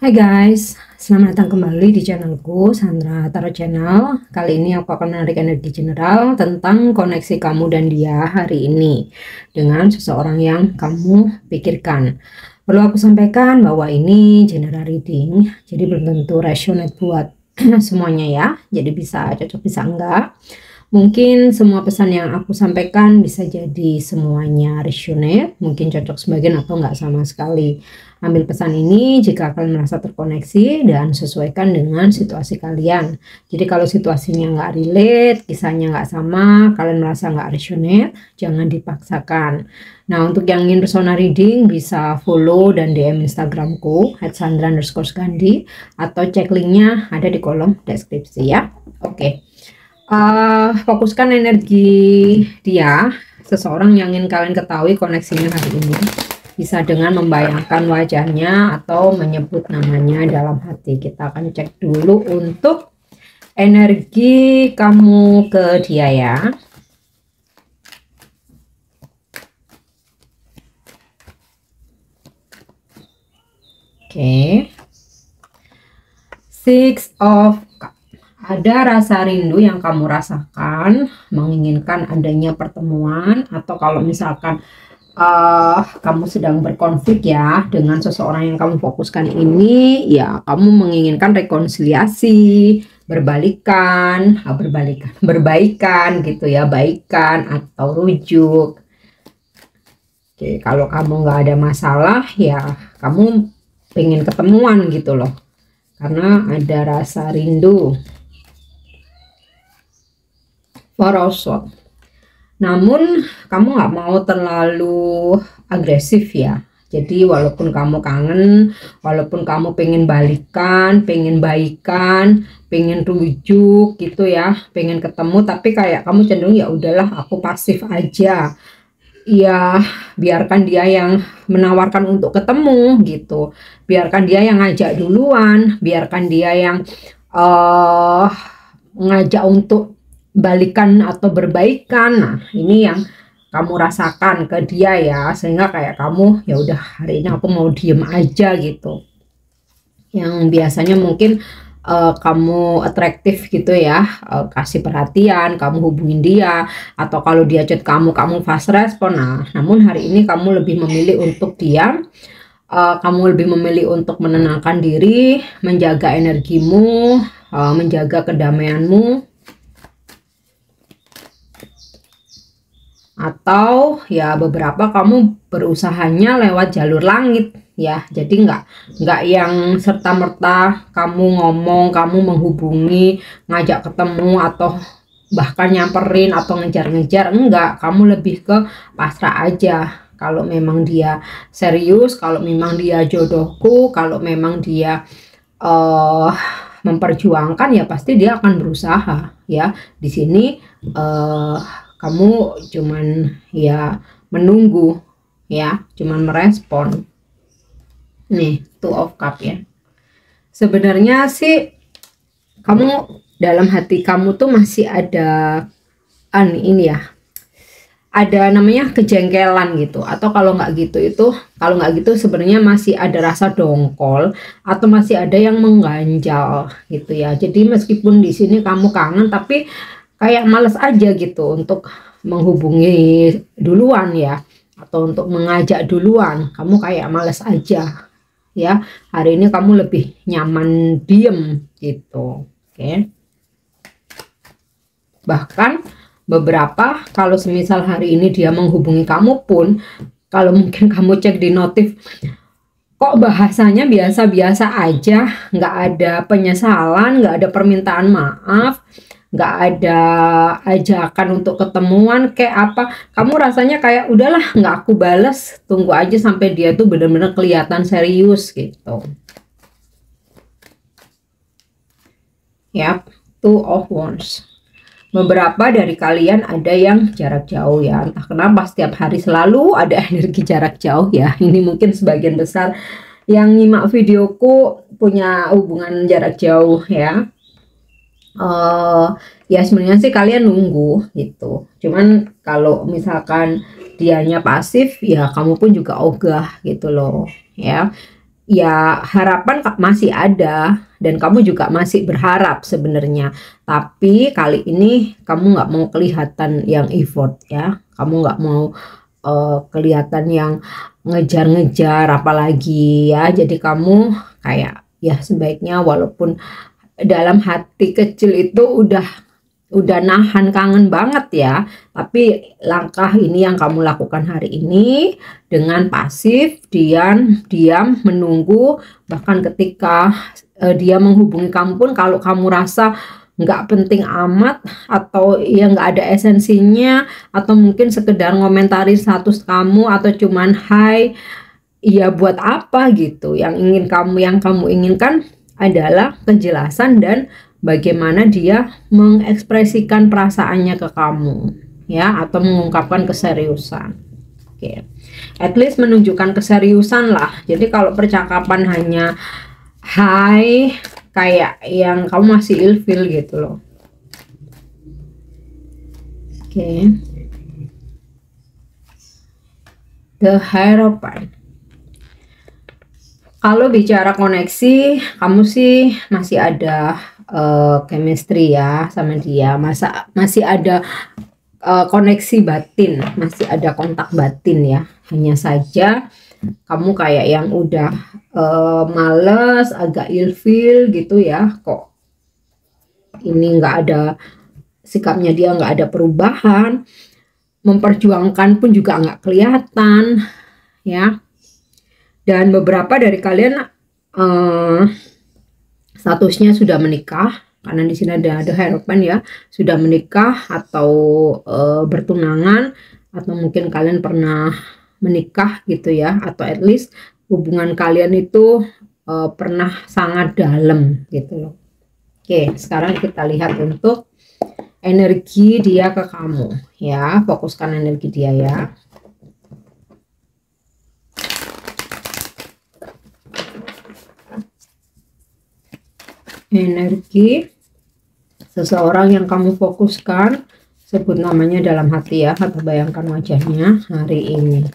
Hai guys, selamat datang kembali di channelku Sandra Tarot Channel. Kali ini aku akan menarik energi general tentang koneksi kamu dan dia hari ini dengan seseorang yang kamu pikirkan. Perlu aku sampaikan bahwa ini general reading, jadi belum tentu resonate buat semuanya ya. Jadi bisa cocok bisa enggak. Mungkin semua pesan yang aku sampaikan bisa jadi semuanya resonate, mungkin cocok sebagian atau enggak sama sekali. Ambil pesan ini jika kalian merasa terkoneksi dan sesuaikan dengan situasi kalian. Jadi kalau situasinya nggak relate, kisahnya nggak sama, kalian merasa nggak resonate, jangan dipaksakan. Nah, untuk yang ingin personal reading bisa follow dan DM Instagramku @sandra_gandhi atau cek linknya ada di kolom deskripsi ya. Oke. Fokuskan energi dia, seseorang yang ingin kalian ketahui koneksinya hari ini. Bisa dengan membayangkan wajahnya atau menyebut namanya dalam hati. Kita akan cek dulu untuk energi kamu ke dia ya. Oke. Six of Cups. Ada rasa rindu yang kamu rasakan, menginginkan adanya pertemuan, atau kalau misalkan kamu sedang berkonflik ya dengan seseorang yang kamu fokuskan ini, ya kamu menginginkan rekonsiliasi, berbaikan gitu ya, baikan atau rujuk. Oke, kalau kamu nggak ada masalah ya kamu pengen ketemuan gitu loh, karena ada rasa rindu. Namun kamu nggak mau terlalu agresif ya. Jadi walaupun kamu kangen, walaupun kamu pengen balikan, pengen baikan, pengen rujuk gitu ya, pengen ketemu, tapi kayak kamu cenderung ya udahlah aku pasif aja. Ya biarkan dia yang menawarkan untuk ketemu gitu. Biarkan dia yang ngajak duluan, biarkan dia yang ngajak untuk balikan atau berbaikan. Nah, ini yang kamu rasakan ke dia ya, sehingga kayak kamu ya udah hari ini aku mau diem aja gitu. Yang biasanya mungkin kamu atraktif gitu ya, kasih perhatian, kamu hubungin dia, atau kalau dia chat kamu fast respon. Nah, namun hari ini kamu lebih memilih untuk diam, kamu lebih memilih untuk menenangkan diri, menjaga energimu, menjaga kedamaianmu. Atau ya beberapa kamu berusahanya lewat jalur langit ya, jadi nggak yang serta-merta kamu ngomong, kamu menghubungi, ngajak ketemu atau bahkan nyamperin atau ngejar-ngejar, enggak, kamu lebih ke pasrah aja. Kalau memang dia serius, kalau memang dia jodohku, kalau memang dia memperjuangkan, ya pasti dia akan berusaha ya. Di sini kamu cuman ya menunggu ya, cuman merespon. Nih, Two of Cups ya. Sebenarnya sih kamu dalam hati kamu tuh masih ada ini ya, ada namanya kejengkelan gitu, atau kalau nggak gitu sebenarnya masih ada rasa dongkol atau masih ada yang mengganjal gitu ya. Jadi meskipun di sini kamu kangen, tapi kayak males aja gitu untuk menghubungi duluan ya, atau untuk mengajak duluan, kamu kayak males aja ya. Hari ini kamu lebih nyaman diem gitu. Oke. Bahkan beberapa kalau semisal hari ini dia menghubungi kamu pun, kalau mungkin kamu cek di notif kok bahasanya biasa-biasa aja, nggak ada penyesalan, nggak ada permintaan maaf, nggak ada ajakan untuk ketemuan kayak apa, kamu rasanya kayak udahlah nggak aku bales, tunggu aja sampai dia tuh bener-bener kelihatan serius gitu ya. Two of Wands. Beberapa dari kalian ada yang jarak jauh ya, entah kenapa setiap hari selalu ada energi jarak jauh ya. Ini mungkin sebagian besar yang nyimak videoku punya hubungan jarak jauh ya. Ya sebenarnya sih kalian nunggu gitu, cuman kalau misalkan dianya pasif ya kamu pun juga ogah gitu loh ya. ya harapan masih ada dan kamu juga masih berharap sebenarnya, tapi kali ini kamu nggak mau kelihatan yang effort ya, kamu nggak mau kelihatan yang ngejar-ngejar apalagi ya, jadi kamu kayak ya sebaiknya walaupun dalam hati kecil itu udah nahan kangen banget ya, tapi langkah ini yang kamu lakukan hari ini dengan pasif, diam menunggu, bahkan ketika dia menghubungi kamu pun kalau kamu rasa nggak penting amat atau ya nggak ada esensinya, atau mungkin sekedar ngomentari status kamu atau cuman hai, ya buat apa gitu. Yang kamu inginkan adalah kejelasan dan bagaimana dia mengekspresikan perasaannya ke kamu ya, atau mengungkapkan keseriusan. Oke, at least menunjukkan keseriusan lah. Jadi kalau percakapan hanya hai, kayak yang kamu masih ilfil gitu loh. Oke, the Hierophant. Kalau bicara koneksi, kamu sih masih ada chemistry ya sama dia, masih ada koneksi batin, masih ada kontak batin ya. Hanya saja kamu kayak yang udah males, agak ilfil gitu ya, kok ini nggak ada sikapnya, dia nggak ada perubahan, memperjuangkan pun juga nggak kelihatan ya. Dan beberapa dari kalian statusnya sudah menikah, karena di sini ada The Hierophant ya, sudah menikah atau bertunangan, atau mungkin kalian pernah menikah gitu ya, atau at least hubungan kalian itu pernah sangat dalam gitu loh. Oke, sekarang kita lihat untuk energi dia ke kamu ya, fokuskan energi dia ya. Energi seseorang yang kamu fokuskan, sebut namanya dalam hati ya, atau bayangkan wajahnya hari ini.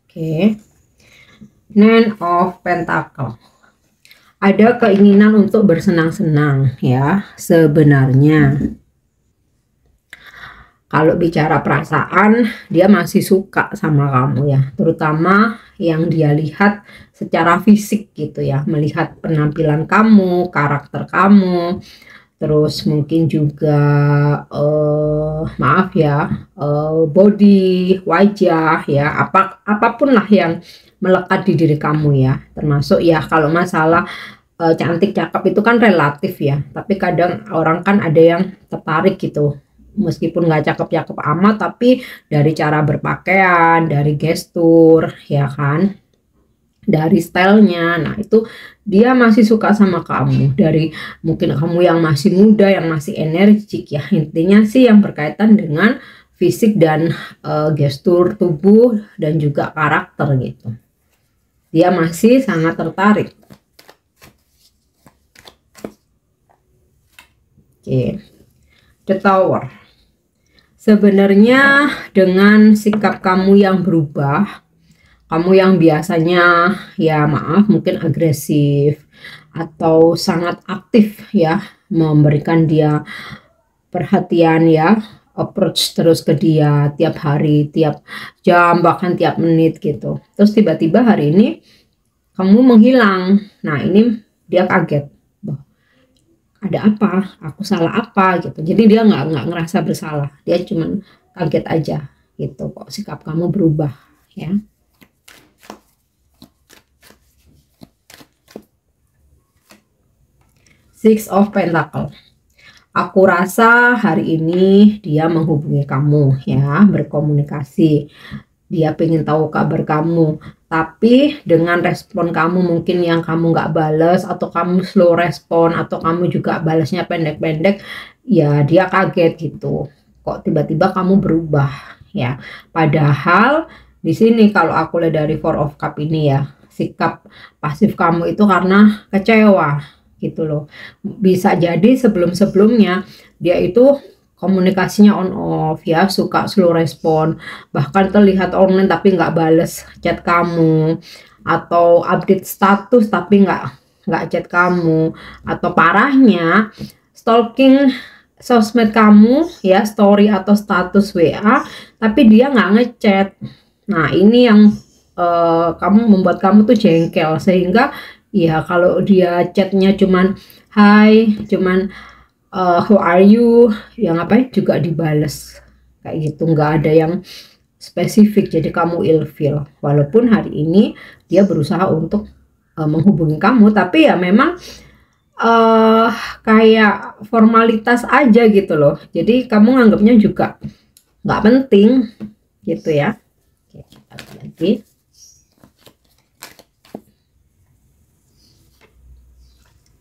Oke, Nine of Pentacle. Ada keinginan untuk bersenang-senang ya sebenarnya. Kalau bicara perasaan, dia masih suka sama kamu ya, terutama yang dia lihat secara fisik gitu ya, melihat penampilan kamu, karakter kamu, terus mungkin juga maaf ya, body, wajah ya, apapun lah yang melekat di diri kamu ya, termasuk ya kalau masalah cantik cakep itu kan relatif ya, tapi kadang orang kan ada yang tertarik gitu, meskipun nggak cakep-cakep amat, tapi dari cara berpakaian, dari gestur ya kan, dari stylenya, nah itu dia masih suka sama kamu. Dari mungkin kamu yang masih muda, yang masih energik ya, intinya sih yang berkaitan dengan fisik dan gestur tubuh dan juga karakter gitu, dia masih sangat tertarik. Oke, The Tower. Sebenarnya dengan sikap kamu yang berubah, kamu yang biasanya ya maaf mungkin agresif atau sangat aktif ya, memberikan dia perhatian ya, approach terus ke dia tiap hari, tiap jam, bahkan tiap menit gitu. Terus tiba-tiba hari ini kamu menghilang. Nah ini dia kaget, ada apa, aku salah apa gitu. Jadi dia nggak ngerasa bersalah, dia cuman kaget aja gitu, kok sikap kamu berubah ya. Six of Pentacle. Aku rasa hari ini dia menghubungi kamu ya, berkomunikasi, dia pengen tahu kabar kamu, tapi dengan respon kamu mungkin yang kamu nggak balas, atau kamu slow respon, atau kamu juga balasnya pendek-pendek ya, dia kaget gitu, kok tiba-tiba kamu berubah ya. Padahal di sini kalau aku lihat dari Four of Cup ini ya, sikap pasif kamu itu karena kecewa gitu loh. Bisa jadi sebelum-sebelumnya dia itu komunikasinya on off ya, suka slow respon, bahkan terlihat online tapi nggak bales chat kamu, atau update status tapi nggak chat kamu, atau parahnya stalking sosmed kamu ya, story atau status WA tapi dia nggak ngechat. Nah ini yang kamu membuat kamu tuh jengkel, sehingga ya kalau dia chatnya cuman hai, cuman who are you, yang apa juga dibales kayak gitu, nggak ada yang spesifik, jadi kamu ilfeel. Walaupun hari ini dia berusaha untuk menghubungi kamu, tapi ya memang kayak formalitas aja gitu loh, jadi kamu nganggapnya juga nggak penting gitu ya. Oke, kita lihat lagi.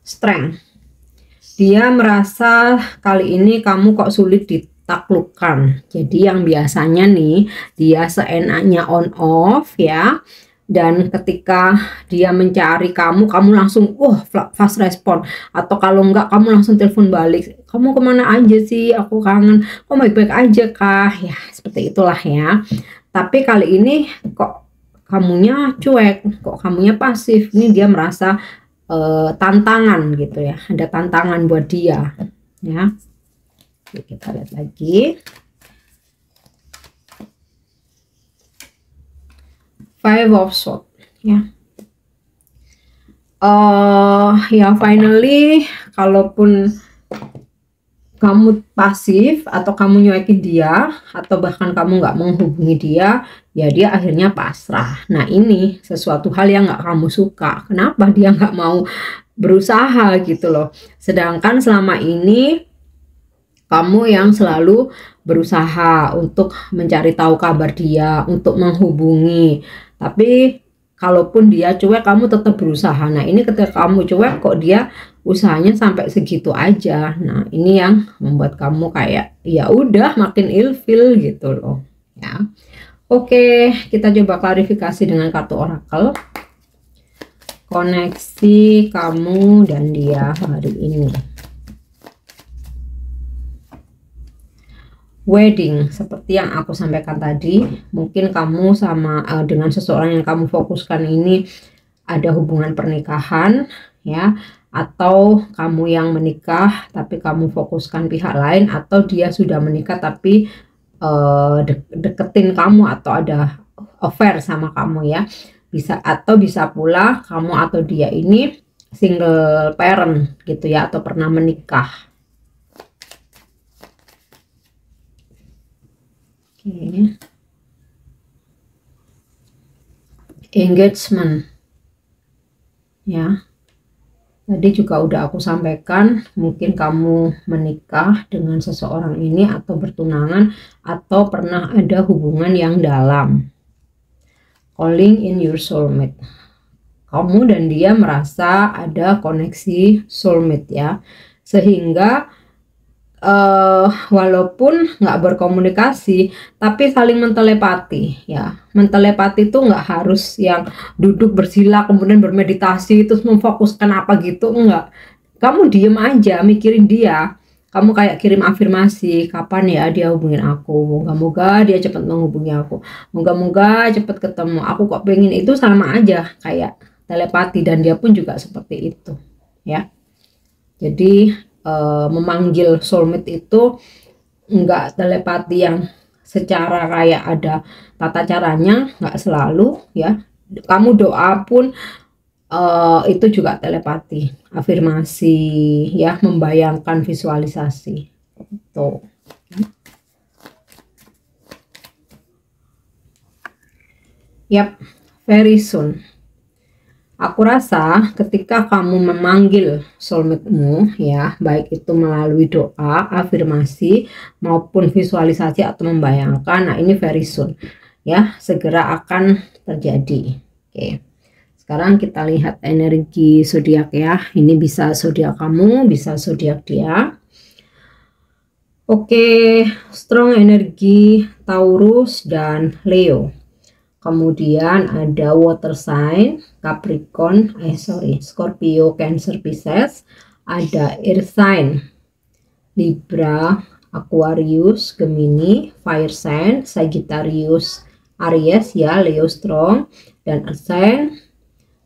Strength. Dia merasa kali ini kamu kok sulit ditaklukkan. Jadi yang biasanya nih dia seenaknya on off ya, dan ketika dia mencari kamu langsung fast respon, atau kalau enggak kamu langsung telepon balik, kamu kemana aja sih, aku kangen, kok baik-baik aja kah, ya seperti itulah ya. Tapi kali ini kok kamunya cuek, kok kamunya pasif. Ini dia merasa tantangan gitu ya, ada tantangan buat dia ya. Oke, kita lihat lagi. Five of Swords ya. Ya finally, kalaupun kamu pasif atau kamu nyuekin dia, atau bahkan kamu nggak menghubungi dia, ya dia akhirnya pasrah. Nah ini sesuatu hal yang nggak kamu suka. Kenapa dia nggak mau berusaha gitu loh, sedangkan selama ini kamu yang selalu berusaha untuk mencari tahu kabar dia, untuk menghubungi. Tapi kalaupun dia cuek, kamu tetap berusaha. Nah ini ketika kamu cuek kok dia usahanya sampai segitu aja. Nah ini yang membuat kamu kayak ya udah makin ilfil gitu loh ya. Oke, kita coba klarifikasi dengan kartu orakel. Koneksi kamu dan dia hari ini. Wedding, seperti yang aku sampaikan tadi, mungkin kamu sama dengan seseorang yang kamu fokuskan ini ada hubungan pernikahan ya, atau kamu yang menikah tapi kamu fokuskan pihak lain, atau dia sudah menikah tapi deketin kamu atau ada affair sama kamu ya. Bisa, atau bisa pula kamu atau dia ini single parent gitu ya, atau pernah menikah. Oke. Engagement ya, tadi juga udah aku sampaikan, mungkin kamu menikah dengan seseorang ini, atau bertunangan, atau pernah ada hubungan yang dalam. Calling in your soulmate, kamu dan dia merasa ada koneksi soulmate ya, sehingga walaupun nggak berkomunikasi tapi saling mentelepati ya. Mentelepati itu nggak harus yang duduk bersila kemudian bermeditasi terus memfokuskan apa gitu, enggak. Kamu diem aja mikirin dia, kamu kayak kirim afirmasi, kapan ya dia hubungin aku, moga-moga dia cepat menghubungi aku, moga-moga cepat ketemu, aku kok pengen. Itu sama aja kayak telepati, dan dia pun juga seperti itu ya. Jadi memanggil soulmate itu enggak telepati yang secara kayak ada tata caranya, enggak selalu ya. Kamu doa pun itu juga telepati, afirmasi ya, membayangkan, visualisasi tuh. Yap, very soon. Aku rasa ketika kamu memanggil soulmate-mu ya, baik itu melalui doa, afirmasi, maupun visualisasi atau membayangkan, nah ini very soon ya, segera akan terjadi. Oke, sekarang kita lihat energi zodiak ya. Ini bisa zodiak kamu, bisa zodiak dia. Oke, strong energi Taurus dan Leo. Kemudian ada water sign, Capricorn, Scorpio, Cancer, Pisces. Ada air sign, Libra, Aquarius, Gemini, Fire Sign, Sagittarius, Aries ya, Leo strong, dan Ascend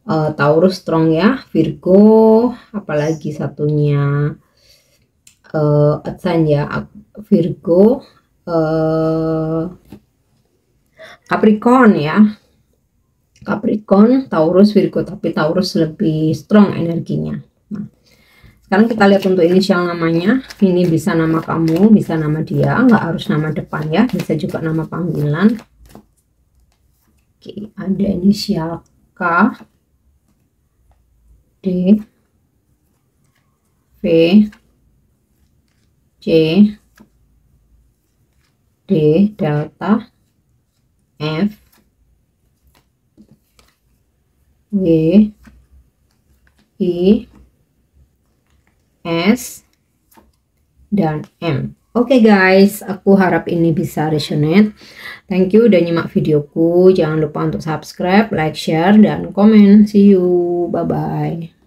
Taurus strong ya, Virgo, apalagi satunya Ascend ya, Virgo, Capricorn ya, Capricorn, Taurus, Virgo, tapi Taurus lebih strong energinya. Nah, sekarang kita lihat untuk inisial namanya. Ini bisa nama kamu, bisa nama dia, nggak harus nama depan ya, bisa juga nama panggilan. Oke, ada inisial K, D, V, C, D, Delta, F, W, I, S, dan M. Oke guys, aku harap ini bisa resonate. Thank you udah nyimak videoku. Jangan lupa untuk subscribe, like, share, dan komen. See you. Bye-bye.